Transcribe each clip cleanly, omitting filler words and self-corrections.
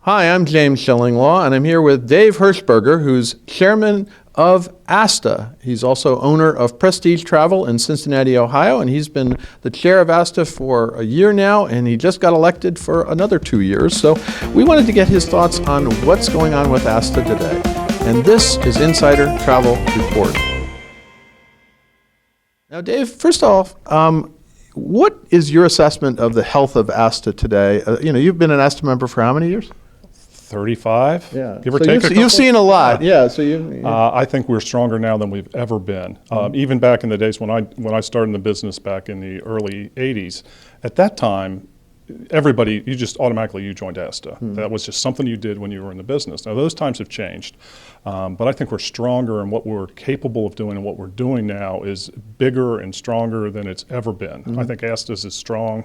Hi, I'm James Shillinglaw, and I'm here with Dave Hershberger, who's chairman of ASTA. He's also owner of Prestige Travel in Cincinnati, Ohio, and he's been the chair of ASTA for a year now, and he just got elected for another 2 years. So we wanted to get his thoughts on what's going on with ASTA today. And this is Insider Travel Report. Now, Dave, first off, what is your assessment of the health of ASTA today? You've been an ASTA member for how many years? 35, Yeah. give or So take. you've seen a lot, yeah. So I think we're stronger now than we've ever been. Even back in the days when I started in the business back in the early '80s, at that time, everybody you joined ASTA. That was just something you did when you were in the business. Now those times have changed, but I think we're stronger, and what we're capable of doing and what we're doing now is bigger and stronger than it's ever been. I think ASTA is as strong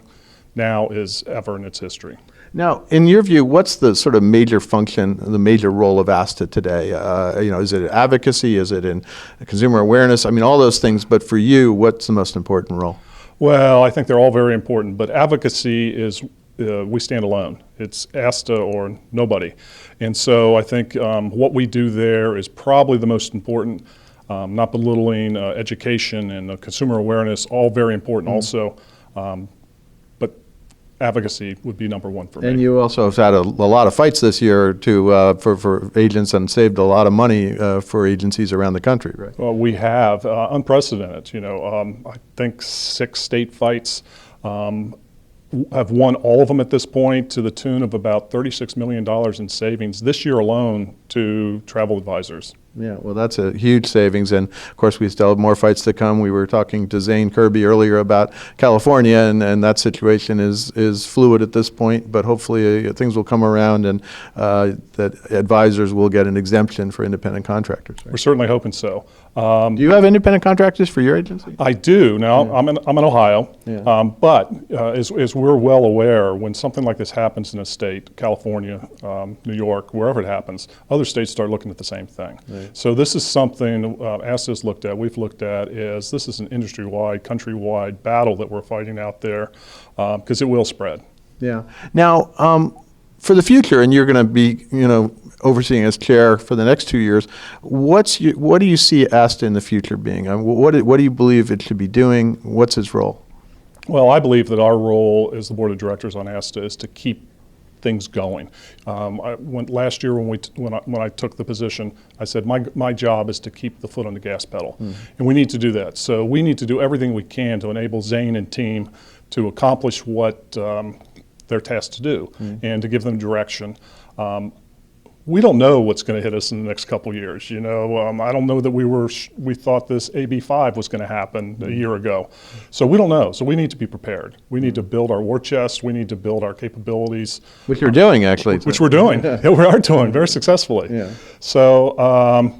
now as ever in its history. Now, in your view, what's the sort of major function, the major role of ASTA today? Is it advocacy? Is it in consumer awareness? I mean, all those things. But for you, what's the most important role? Well, I think they're all very important, but advocacy is we stand alone. It's ASTA or nobody. And so I think what we do there is probably the most important, not belittling education and consumer awareness, all very important also. But advocacy would be number one for me. And you also have had a lot of fights this year for agents and saved a lot of money for agencies around the country, right? Well, we have unprecedented. I think 6 state fights. Have won all of them at this point to the tune of about $36 million in savings this year alone to travel advisors. Yeah, well, that's a huge savings, and of course we still have more fights to come. We were talking to Zane Kirby earlier about California, and that situation is fluid at this point, but hopefully things will come around and that advisors will get an exemption for independent contractors. Right? We're certainly hoping so. Do you have independent contractors for your agency? I do. Now, I'm in Ohio, but as we're well aware, when something like this happens in a state, California, New York, wherever it happens, other states start looking at the same thing. Right. So this is something ASTA's looked at, we've looked at, is this is an industry-wide, country-wide battle that we're fighting out there, because it will spread. Yeah. Now, for the future, and you're going to be, overseeing as chair for the next 2 years, what do you see ASTA in the future being? What do you believe it should be doing? What's its role? Well, I believe that our role as the board of directors on ASTA is to keep things going. Last year when I took the position, I said my job is to keep the foot on the gas pedal, and we need to do that. So we need to do everything we can to enable Zane and team to accomplish what they're tasked to do and to give them direction. We don't know what's going to hit us in the next couple of years. I don't know that we thought this AB5 was going to happen a year ago. So we don't know. So we need to be prepared. We need to build our war chest. We need to build our capabilities. Which you're doing, actually. Which we're doing. Yeah, we are doing very successfully. Yeah. So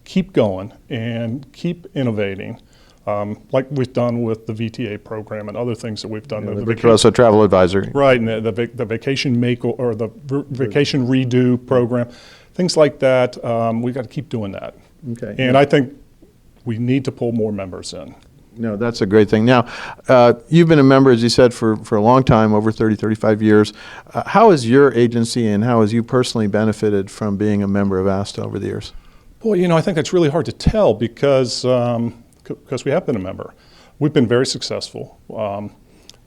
keep going and keep innovating. Like we've done with the VTA program and other things that we've done. The travel advisory. Right, and the vacation make or the vacation redo program, things like that. We've got to keep doing that. Okay. And I think we need to pull more members in. No, that's a great thing. Now, you've been a member, as you said, for a long time, over 30, 35 years. How has your agency and how has you personally benefited from being a member of ASTA over the years? Well, I think that's really hard to tell because we have been a member. We've been very successful.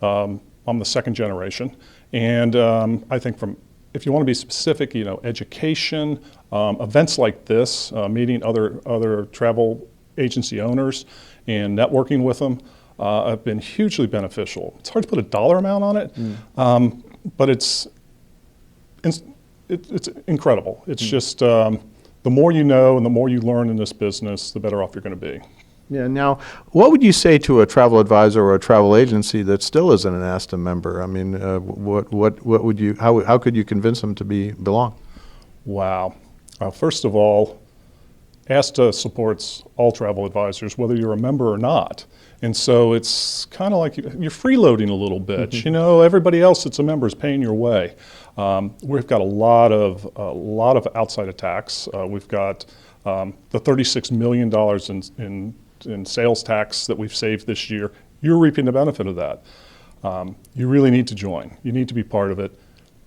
I'm the second generation. And I think if you want to be specific, education, events like this, meeting other travel agency owners and networking with them have been hugely beneficial. It's hard to put a dollar amount on it, but it's incredible. It's just the more you know and the more you learn in this business, the better off you're going to be. Yeah. Now, what would you say to a travel advisor or a travel agency that still isn't an ASTA member? I mean, what would you? How could you convince them to belong? Wow. First of all, ASTA supports all travel advisors, whether you're a member or not. And so it's kind of like you're freeloading a little bit. Everybody else that's a member is paying your way. We've got a lot of outside attacks. We've got the $36 million in sales tax that we've saved this year. You're reaping the benefit of that. You really need to join. You need to be part of it.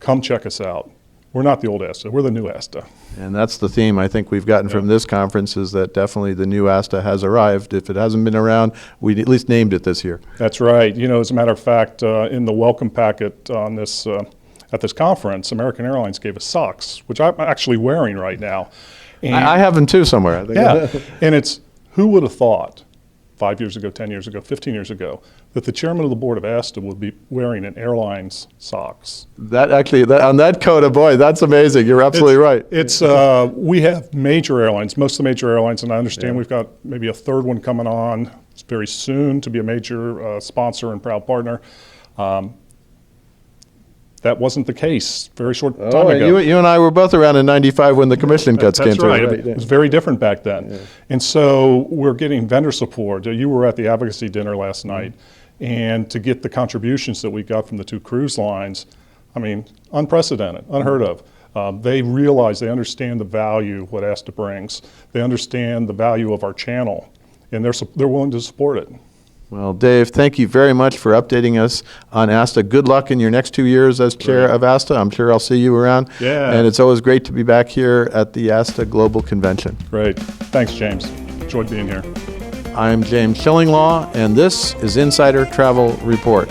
Come check us out. We're not the old ASTA. We're the new ASTA. And that's the theme I think we've gotten from this conference, is that definitely the new ASTA has arrived. If it hasn't been around, we at least named it this year. That's right. You know, as a matter of fact, in the welcome packet on this at this conference, American Airlines gave us socks, which I'm actually wearing right now. And I have them too somewhere, I think. yeah, and it's, who would have thought 5 years ago, 10 years ago, 15 years ago, that the chairman of the board of ASTA would be wearing an airline's socks. That actually, on that coda, boy, that's amazing. You're absolutely right. It's we have major airlines, most of the major airlines, and I understand we've got maybe a third one coming on very soon to be a major sponsor and proud partner. That wasn't the case very short time ago. You and I were both around in '95 when the commission cuts came through. That's right. It was very different back then. Yeah. And so we're getting vendor support. You were at the advocacy dinner last night, and to get the contributions that we got from the two cruise lines, I mean, unprecedented, unheard of. They realize, they understand the value what ASTA brings. They understand the value of our channel, and they're willing to support it. Well, Dave, thank you very much for updating us on ASTA. Good luck in your next 2 years as chair of ASTA. I'm sure I'll see you around. Yeah. And it's always great to be back here at the ASTA Global Convention. Great. Thanks, James. Enjoyed being here. I'm James Shillinglaw, and this is Insider Travel Report.